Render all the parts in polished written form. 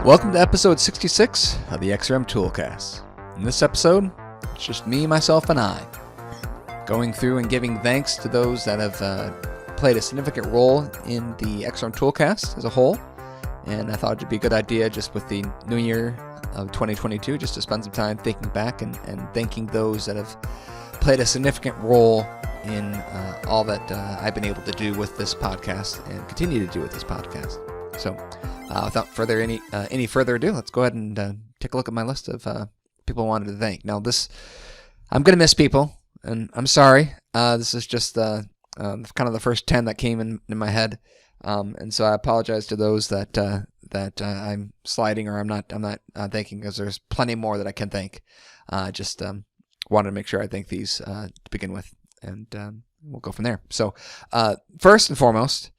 Welcome to episode 66 of the XrmToolCast. In this episode, it's just me, myself, and I, going through and giving thanks to those that have played a significant role in the XrmToolCast as a whole. And I thought it'd be a good idea just with the new year of 2022, just to spend some time thinking back and thanking those that have played a significant role in all that I've been able to do with this podcast and continue to do with this podcast. So without any further ado, let's go ahead and take a look at my list of people I wanted to thank. Now I'm going to miss people, and I'm sorry. This is just kind of the first 10 that came in my head. And so I apologize to those that I'm sliding or I'm not thanking, because there's plenty more that I can thank. Just wanted to make sure I thank these to begin with, and we'll go from there. So first and foremost,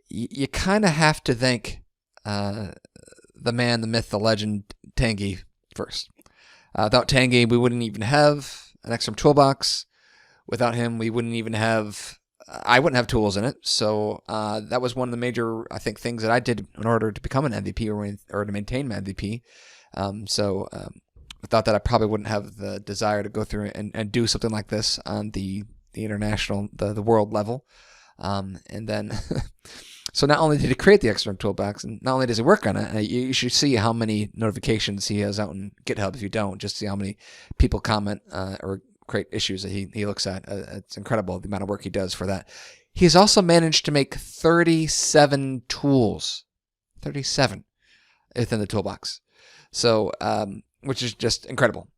you kind of have to thank the man, the myth, the legend, Tangy first. Without Tangy, we wouldn't even have an XRM toolbox. Without him, I wouldn't have tools in it. So that was one of the major, I think, things that I did in order to become an MVP or to maintain my MVP. Without that, I probably wouldn't have the desire to go through and do something like this on the international, the world level. And then, so not only did he create the XRM toolbox, and not only does he work on it, you should see how many notifications he has out in GitHub if you don't, just see how many people comment or create issues that he looks at. It's incredible the amount of work he does for that. He's also managed to make 37 tools, 37 within the toolbox. So, which is just incredible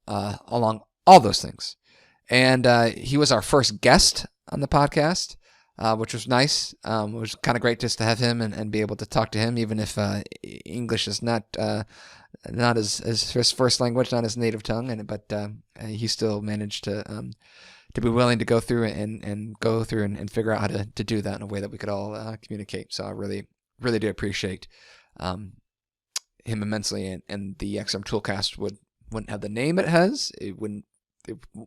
along all those things. And he was our first guest on the podcast, which was nice. It was kind of great just to have him and be able to talk to him, even if English is not as his first language, not his native tongue, but he still managed to be willing to go through and figure out how to do that in a way that we could all communicate. So I really, really do appreciate him immensely, and the XRM Toolcast wouldn't have the name it has. It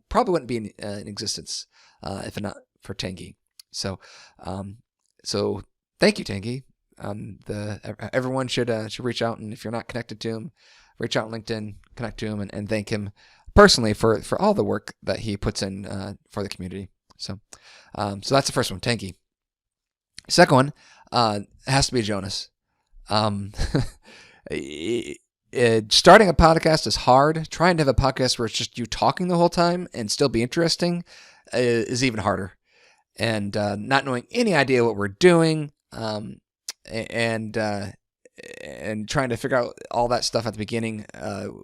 probably wouldn't be in existence if not for Tangy. So thank you, Tangy. Everyone should reach out, and if you're not connected to him, reach out on LinkedIn, connect to him, and thank him personally for all the work that he puts in for the community. So that's the first one, Tangy. Second one has to be Jonas. Starting a podcast is hard. Trying to have a podcast where it's just you talking the whole time and still be interesting is even harder. And not knowing any idea what we're doing, and trying to figure out all that stuff at the beginning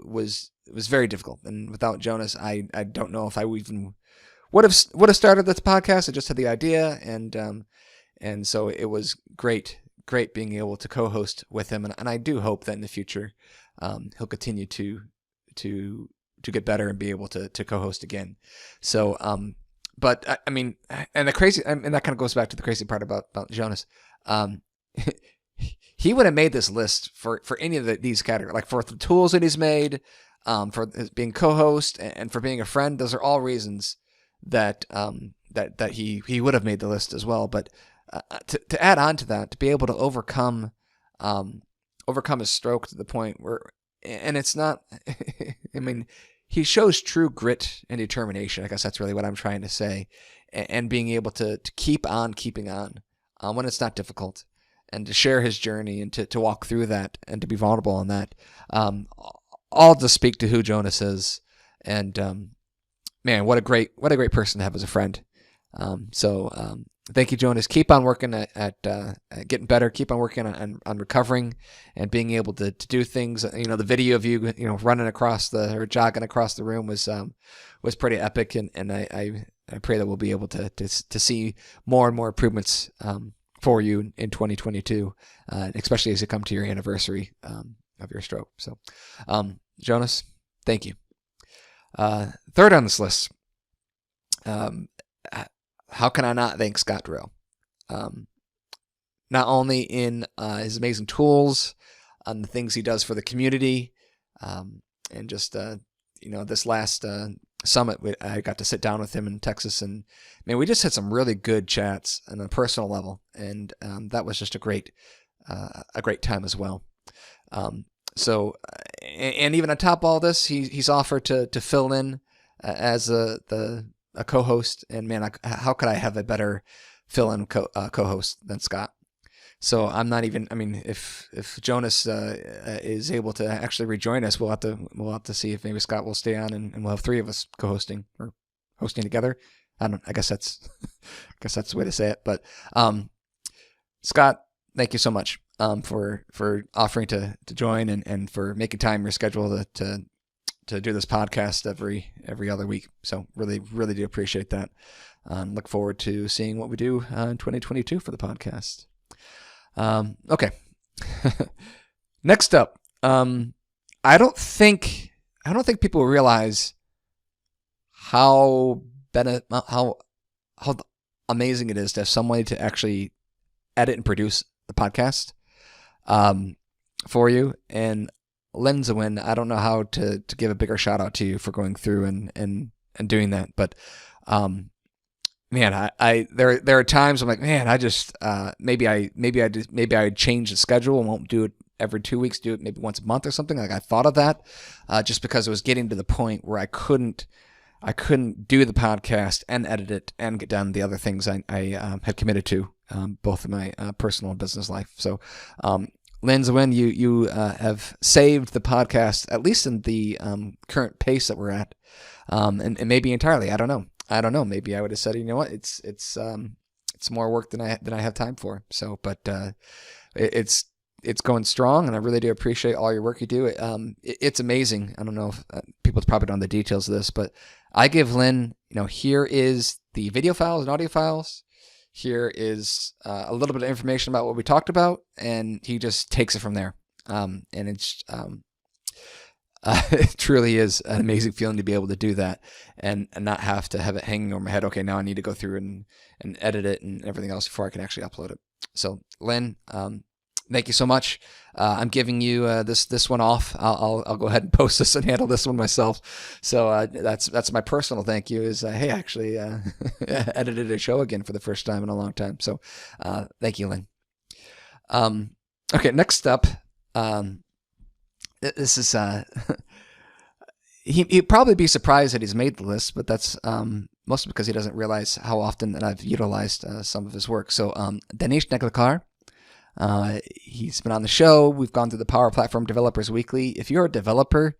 was very difficult. And without Jonas, I don't know if I even would have started this podcast. I just had the idea, and so it was great being able to co-host with him. And I do hope that in the future he'll continue to get better and be able to co-host again. So. But I mean, and that kind of goes back to the crazy part about Jonas. He would have made this list for any of these categories, like for the tools that he's made, for being co-host, and for being a friend. Those are all reasons that he would have made the list as well. But to add on to that, to be able to overcome his stroke to the point where, and it's not, I mean. He shows true grit and determination. I guess that's really what I'm trying to say. And being able to keep on keeping on when it's not difficult, and to share his journey and to walk through that and to be vulnerable on that. All to speak to who Jonas is. And man, what a great person to have as a friend. Thank you, Jonas. Keep on working at getting better. Keep on working on recovering and being able to do things. The video of you, running across or jogging across the room was pretty epic. And I pray that we'll be able to see more and more improvements for you in 2022, especially as you come to your anniversary of your stroke. So, Jonas, thank you. Third on this list. How can I not thank Scott Daryl? Not only in his amazing tools, on the things he does for the community, and just this last summit, I got to sit down with him in Texas, and man, we just had some really good chats on a personal level, and that was just a great time as well. And even on top of all this, he's offered to fill in as a co-host. And man, how could I have a better fill-in co-host than Scott? So I'm not even. I mean, if Jonas is able to actually rejoin us, we'll have to see if maybe Scott will stay on, and we'll have three of us co-hosting or hosting together. I guess that's the way to say it. But Scott, thank you so much for offering to join and for making time in your schedule to do this podcast every other week. So really do appreciate that. Look forward to seeing what we do in 2022 for the podcast. Okay. Next up, I don't think people realize how amazing it is to have somebody to actually edit and produce the podcast for you. And Lynn Zawin, I don't know how to give a bigger shout out to you for going through and doing that, but man, there are times I'm like, man, I just maybe I change the schedule and won't do it every 2 weeks, do it maybe once a month or something. Like I thought of that just because it was getting to the point where I couldn't do the podcast and edit it and get done the other things I had committed to, both in my personal and business life. So, Lynn Zawin, you have saved the podcast, at least in the current pace that we're at, and maybe entirely. I don't know. Maybe I would have said, you know what, it's more work than I have time for. So, but it's going strong, and I really do appreciate all your work you do. It's amazing. I don't know if people probably don't know the details of this, but I give Lynn, here is the video files and audio files. Here is a little bit of information about what we talked about, and he just takes it from there. And it's it truly is an amazing feeling to be able to do that and not have to have it hanging over my head. Okay, now I need to go through and edit it and everything else before I can actually upload it. So, Lynn, thank you so much. I'm giving you this one off. I'll go ahead and post this and handle this one myself. So that's my personal thank you. Is hey, I actually edited a show again for the first time in a long time. So thank you, Lynn. Okay, next up. This is he'd probably be surprised that he's made the list, but that's mostly because he doesn't realize how often that I've utilized some of his work. So Danesh Neglekar. He's been on the show. We've gone through the Power Platform Developers Weekly. If you're a developer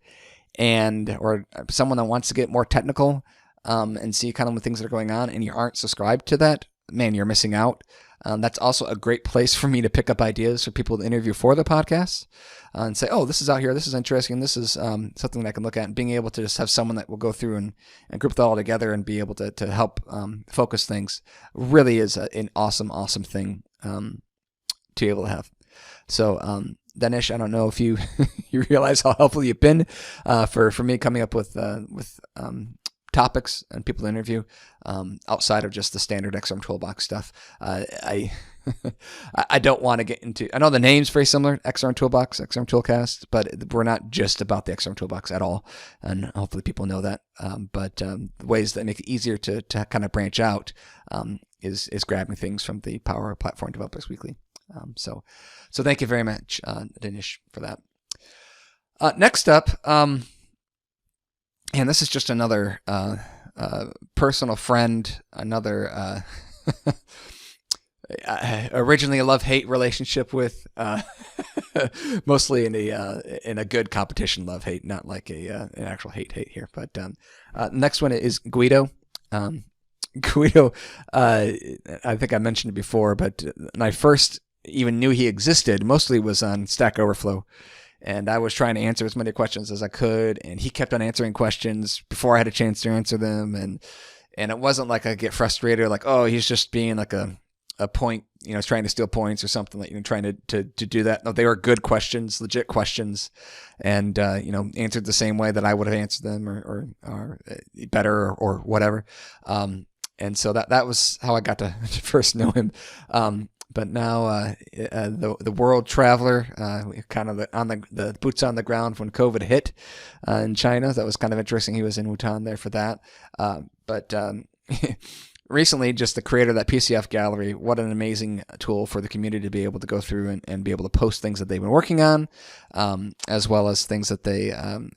or someone that wants to get more technical and see kind of the things that are going on and you aren't subscribed to that, man, you're missing out. That's also a great place for me to pick up ideas for people to interview for the podcast and say, oh, this is out here. This is interesting. This is something that I can look at, and being able to just have someone that will go through and group that all together and be able to help focus things really is an awesome thing to be able to have. So, Danish, I don't know if you you realize how helpful you've been for me coming up with topics and people to interview outside of just the standard XRM Toolbox stuff. I don't want to get into. I know the name's very similar, XRM Toolbox, XRM Toolcast, but we're not just about the XRM Toolbox at all, and hopefully people know that. But ways that make it easier to kind of branch out is grabbing things from the Power Platform Developers Weekly. So thank you very much, Dinesh, for that. Next up, and this is just another personal friend, another originally a love-hate relationship with, mostly in a good competition love-hate, not like an actual hate here. But next one is Guido. Guido, I think I mentioned it before, but when I first even knew he existed, mostly was on Stack Overflow. And I was trying to answer as many questions as I could, and he kept on answering questions before I had a chance to answer them. And it wasn't like I get frustrated or like, oh, he's just being like a point, trying to steal points or something, like, trying to do that. No, they were good questions, legit questions, and answered the same way that I would have answered them or better or whatever. And so that was how I got to first know him. But now the world traveler, kind of on the boots on the ground when COVID hit in China. That was kind of interesting. He was in Wuhan there for that. But recently, just the creator of that PCF gallery, what an amazing tool for the community to be able to go through and be able to post things that they've been working on, as well as things that they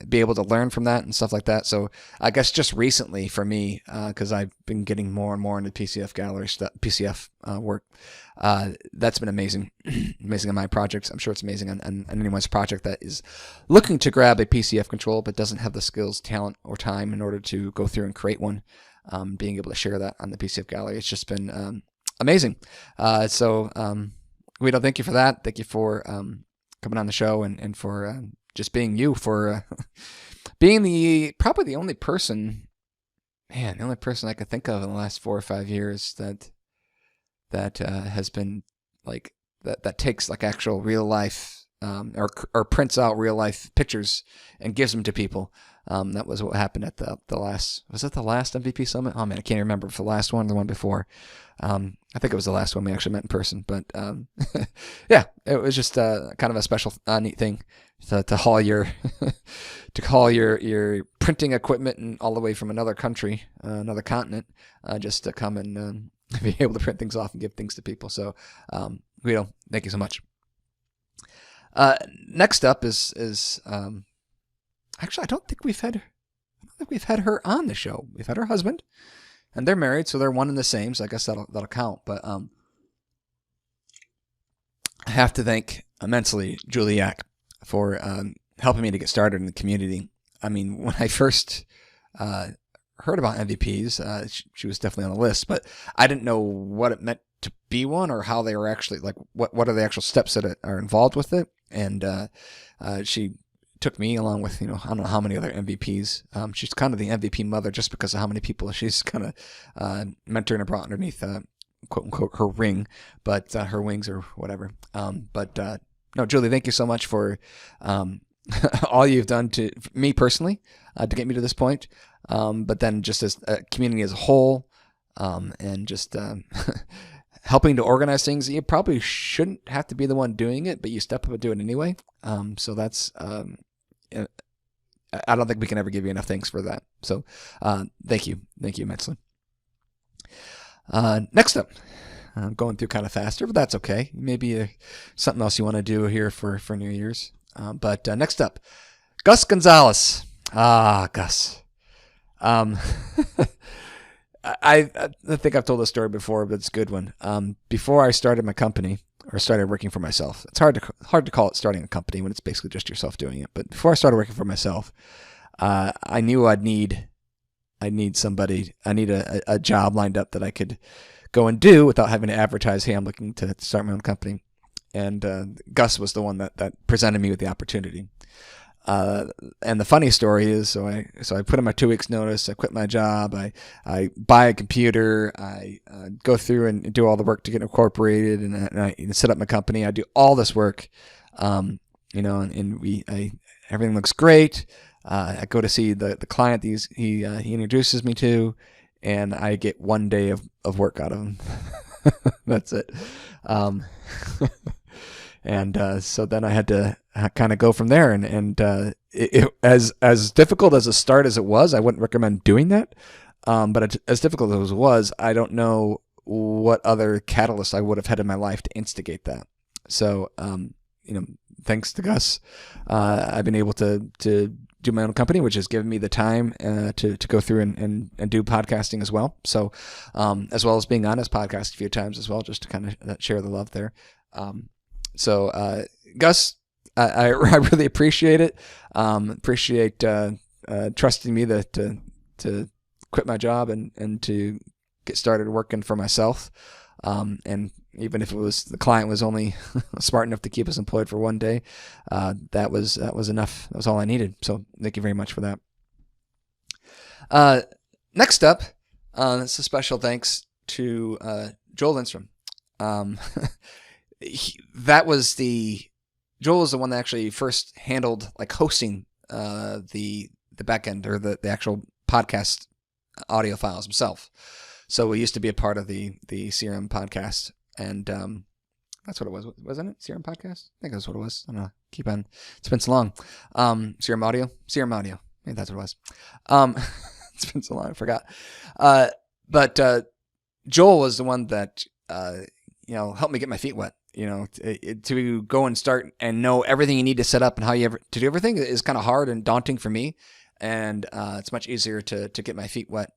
be able to learn from that and stuff like that. So I guess just recently for me, because I've been getting more and more into PCF gallery stuff, PCF work, that's been amazing. Amazing on my projects. I'm sure it's amazing on anyone's project that is looking to grab a PCF control but doesn't have the skills, talent, or time in order to go through and create one. Being able to share that on the PCF gallery, it's just been amazing. So Guido, thank you for that. Thank you for coming on the show and for just being you, for being probably the only person I could think of in the last 4 or 5 years that has been like that takes like actual real life or prints out real life pictures and gives them to people. That was what happened at the last, was it the last MVP summit? Oh man, I can't remember if the last one or the one before. I think it was the last one we actually met in person, but yeah, it was just kind of a special, neat thing to haul your your printing equipment and all the way from another country, another continent, just to come and be able to print things off and give things to people. So, Guido, thank you so much. Next up is actually, I don't think we've had her on the show. We've had her husband, and they're married, so they're one and the same. So I guess that'll count. But I have to thank immensely Juliak for helping me to get started in the community. I mean, when I first heard about MVPs, she was definitely on the list, but I didn't know what it meant to be one or how they were actually, like, what are the actual steps that are involved with it. And she took me along with, I don't know how many other MVPs. She's kind of the MVP mother just because of how many people she's kind of mentored and brought underneath, quote unquote, her ring, but her wings or whatever. No, Julie, thank you so much for all you've done to me personally to get me to this point. But then just as a community as a whole, and just helping to organize things. You probably shouldn't have to be the one doing it, but you step up and do it anyway. So that's, I don't think we can ever give you enough thanks for that. So thank you. Thank you immensely. Next up, I'm going through kind of faster, but that's okay. Maybe something else you want to do here for New Year's. But next up, Gus Gonzalez. Gus. I think I've told this story before, but it's a good one. Before I started my company or started working for myself, it's hard to call it starting a company when it's basically just yourself doing it. But before I started working for myself, I knew I need somebody. I need a job lined up that I could go and do without having to advertise, hey, I'm looking to start my own company. And Gus was the one that presented me with the opportunity. And the funny story is, so I put in my 2 weeks notice. I quit my job. I buy a computer. I go through and do all the work to get incorporated, and I set up my company. I do all this work, and everything looks great. I go to see the client he introduces me to, and I get 1 day of work out of him. That's it. And so then I had to kind of go from there, and it as difficult as a start as it was, I wouldn't recommend doing that. But as difficult as it was, I don't know what other catalyst I would have had in my life to instigate that. So, thanks to Gus, I've been able to do my own company, which has given me the time to go through and do podcasting as well. So, as well as being on his podcast a few times as well, just to kind of share the love there. So, Gus, I really appreciate it. Appreciate trusting me to quit my job and to get started working for myself. And even if the client was only smart enough to keep us employed for 1 day, that was enough. That was all I needed. So thank you very much for that. Next up, it's a special thanks to Joel Lindstrom. Joel was the one that actually first handled like hosting the back end or the actual podcast audio files himself. So we used to be a part of the CRM podcast, and that's what it was, wasn't it? CRM podcast? I think that's what it was. I don't know. Keep on. It's been so long. CRM audio. Yeah, that's what it was. It's been so long. I forgot. But Joel was the one that helped me get my feet wet. To go and start and know everything you need to set up and how to do everything is kind of hard and daunting for me. And it's much easier to get my feet wet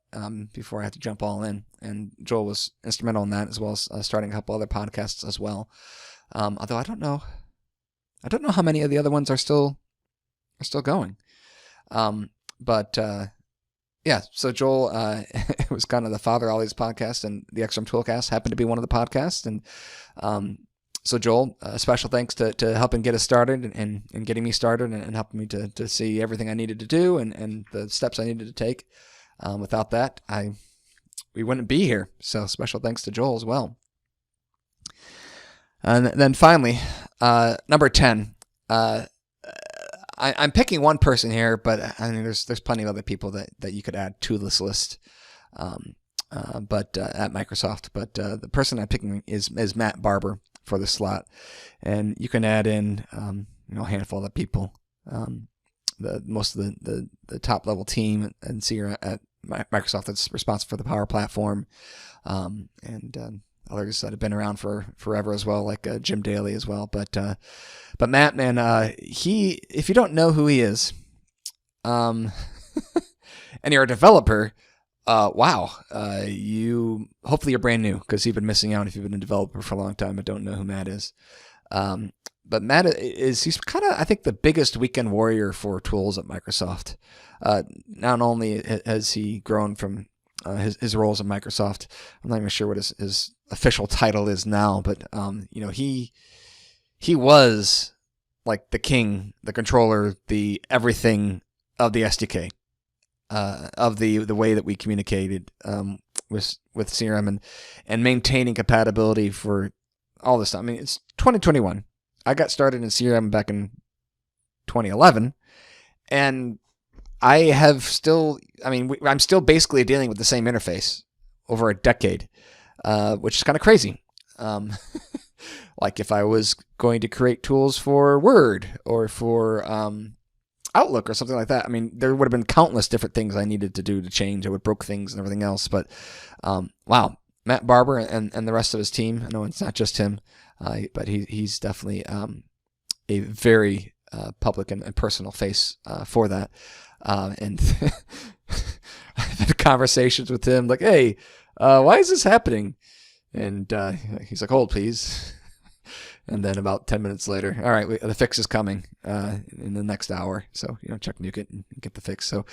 before I have to jump all in. And Joel was instrumental in that, as well as starting a couple other podcasts as well. Although I don't know how many of the other ones are still going. So Joel was kind of the father of all these podcasts, and the XrmToolCast happened to be one of the podcasts. And so Joel, special thanks to helping get us started and getting me started and helping me to see everything I needed to do and the steps I needed to take. Without that, we wouldn't be here. So special thanks to Joel as well. And then finally, number 10. I'm picking one person here, but I mean, there's plenty of other people that you could add to this list. But at Microsoft, but the person I'm picking is Matt Barber for the slot, and you can add in a handful of people. Most of the top level team and senior at Microsoft that's responsible for the Power Platform, and others that have been around for forever as well, like Jim Daly as well. But Matt, man, if you don't know who he is, and you're a developer, wow, hopefully you're brand new, because you've been missing out if you've been a developer for a long time and don't know who Matt is. But Matt he's kind of, I think, the biggest weekend warrior for tools at Microsoft. Not only has he grown from his roles at Microsoft, I'm not even sure what his official title is now, but he was like the king, the controller, the everything of the SDK, of the way that we communicated with CRM and maintaining compatibility for all this stuff. I mean, it's 2021. I got started in CRM back in 2011, and I'm still basically dealing with the same interface over a decade, which is kind of crazy. Like if I was going to create tools for Word or for Outlook or something like that, I mean, there would have been countless different things I needed to do to change. I would broke things and everything else. But wow, Matt Barber and the rest of his team. I know it's not just him, but he's definitely a very public and personal face for that. And I've had conversations with him like, hey, why is this happening? And he's like, hold, please. And then about 10 minutes later, all right, the fix is coming in the next hour. So, check nuke it and get the fix. So,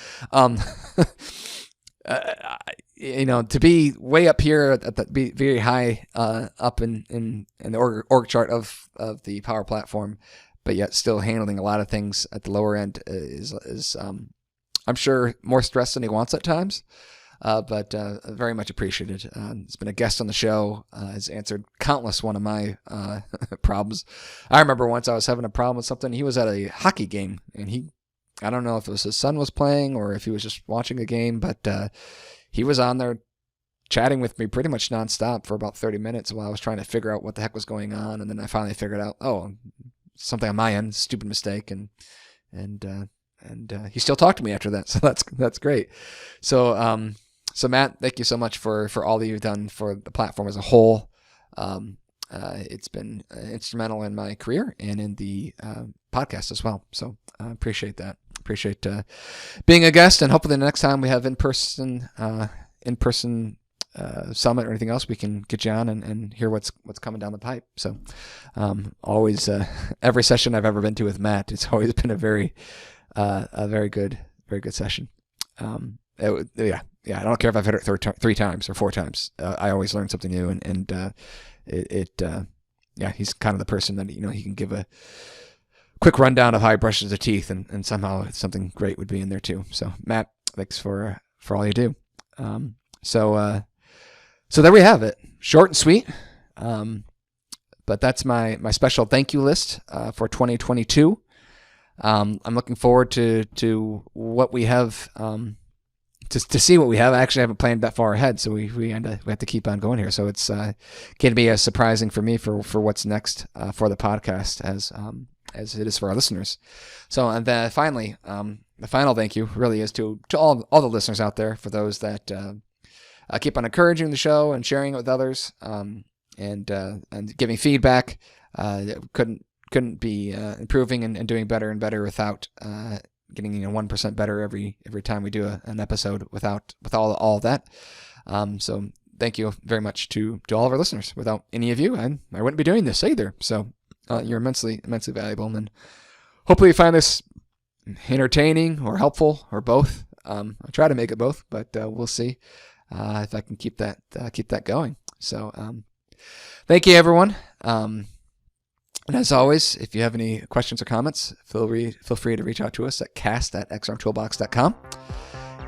to be way up here be very high up in the org chart of the Power Platform, but yet still handling a lot of things at the lower end is I'm sure more stress than he wants at times. But very much appreciated. He's been a guest on the show. Has answered countless one of my problems. I remember once I was having a problem with something. He was at a hockey game, and I don't know if it was his son was playing or if he was just watching a game, but he was on there chatting with me pretty much nonstop for about 30 minutes while I was trying to figure out what the heck was going on. And then I finally figured out, something on my end, stupid mistake, and he still talked to me after that. So that's great. So Matt, thank you so much for all that you've done for the platform as a whole. It's been instrumental in my career and in the podcast as well. So I appreciate that. Appreciate being a guest, and hopefully the next time we have in-person summit or anything else, we can get you on and hear what's coming down the pipe. So always every session I've ever been to with Matt, it's always been a very good session. Yeah, I don't care if I've hit it 3 times or 4 times. I always learn something new, and he's kind of the person that he can give a quick rundown of how he brushes his teeth, and somehow something great would be in there too. So Matt, thanks for all you do. So there we have it, short and sweet. But that's my special thank you list for 2022. I'm looking forward to what we have. To see what we have. I actually haven't planned that far ahead, so we have to keep on going here. So it's going to be as surprising for me for what's next for the podcast as it is for our listeners. So and then finally, the final thank you really is to all the listeners out there, for those that keep on encouraging the show and sharing it with others, and giving feedback. Couldn't be improving and doing better and better without getting 1% better every time we do an episode with all of that. So thank you very much to all of our listeners. Without any of you, I wouldn't be doing this either. So you're immensely valuable, and hopefully you find this entertaining or helpful or both. I'll try to make it both, but we'll see if I can keep that going. So thank you, everyone. And as always, if you have any questions or comments, feel free to reach out to us at cast@xrmtoolbox.com.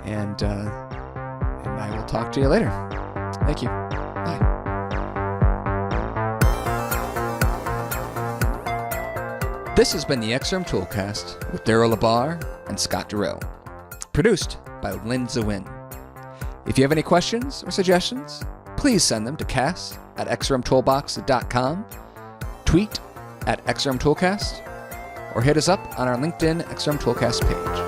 And I will talk to you later. Thank you. Bye. This has been the XRM Toolcast with Daryl Labar and Scott Daryl. Produced by Lynn Zawin. If you have any questions or suggestions, please send them to cast@xrmtoolbox.com, tweet @XrmToolcast, or hit us up on our LinkedIn XrmToolcast page.